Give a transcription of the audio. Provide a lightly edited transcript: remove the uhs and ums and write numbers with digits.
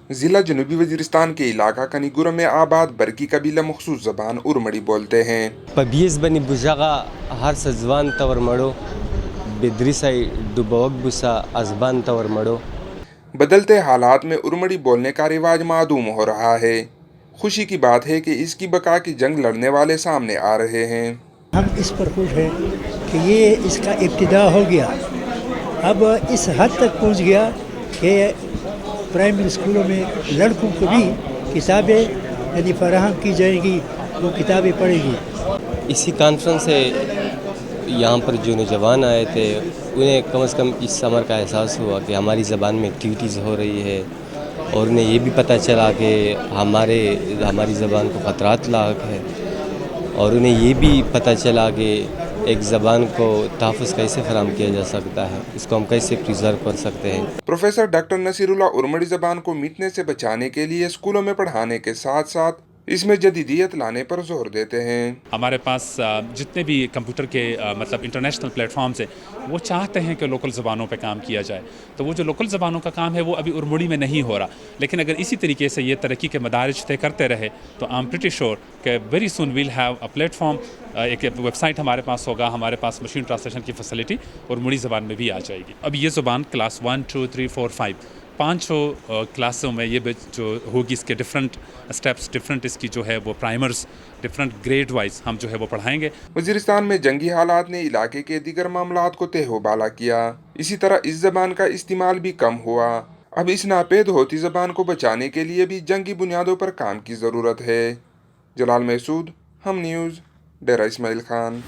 ضلع جنوبی وزیرستان کے علاقہ کنیگورہ میں آباد برکی قبیلہ مخصوص زبان ارمڑی بولتے ہیں۔ پبیز بنی بجاغا ہر سزوان تور مڑو بدریسائی ڈبوک بسا ازبان تور مڑو۔ بدلتے حالات میں ارمڑی بولنے کا رواج معدوم ہو رہا ہے۔ خوشی کی بات ہے کہ اس کی بقا کی جنگ لڑنے والے سامنے آ رہے ہیں۔ ہم اس پر خوش ہیں کہ یہ اس کا ابتدا ہو گیا، اب اس حد تک پہنچ گیا کہ پرائمری اسکولوں میں لڑکوں کو بھی کتابیں یعنی فراہم کی جائیں گی، وہ کتابیں پڑھیں گی۔ اسی کانفرنس سے یہاں پر جو نوجوان آئے تھے انہیں کم از کم اس امر کا احساس ہوا کہ ہماری زبان میں ایکٹیویٹیز ہو رہی ہے، اور انہیں یہ بھی پتہ چلا کہ ہماری زبان کو خطرات لاحق ہے، اور انہیں یہ بھی پتہ چلا کہ ایک زبان کو تحفظ کیسے فراہم کیا جا سکتا ہے، اس کو ہم کیسے پریزرو کر سکتے ہیں۔ پروفیسر ڈاکٹر نصیر اللہ ارمڑی زبان کو مٹنے سے بچانے کے لیے اسکولوں میں پڑھانے کے ساتھ ساتھ اس میں جدیدیت لانے پر زور دیتے ہیں۔ ہمارے پاس جتنے بھی کمپیوٹر کے مطلب انٹرنیشنل پلیٹ فارمز ہیں وہ چاہتے ہیں کہ لوکل زبانوں پہ کام کیا جائے، تو وہ جو لوکل زبانوں کا کام ہے وہ ابھی ارمڑی میں نہیں ہو رہا، لیکن اگر اسی طریقے سے یہ ترقی کے مدارج طے کرتے رہے تو آئی ایم پریٹی شیور کہ very soon we'll have a platform فارم، ایک ویب سائٹ ہمارے پاس ہوگا، ہمارے پاس مشین ٹرانسلیشن کی فیسلٹی ارمڑی زبان میں بھی آ جائے گی۔ اب یہ زبان کلاس 1 2 3 4 5 پانچوں کلاسوں میں یہ جو ہوگی، اس کے ڈفرنٹ اسٹیپس، ڈفرنٹ اس کی جو ہے وہ پرائمرز، ڈفرنٹ گریڈ وائز ہم جو ہے وہ پڑھائیں گے۔ وزیرستان میں جنگی حالات نے علاقے کے دیگر معاملات کو تہ و بالا کیا، اسی طرح اس زبان کا استعمال بھی کم ہوا۔ اب اس ناپید ہوتی زبان کو بچانے کے لیے بھی جنگی بنیادوں پر کام کی ضرورت ہے۔ جلال محسود، ہم نیوز، ڈیرہ اسماعیل خان۔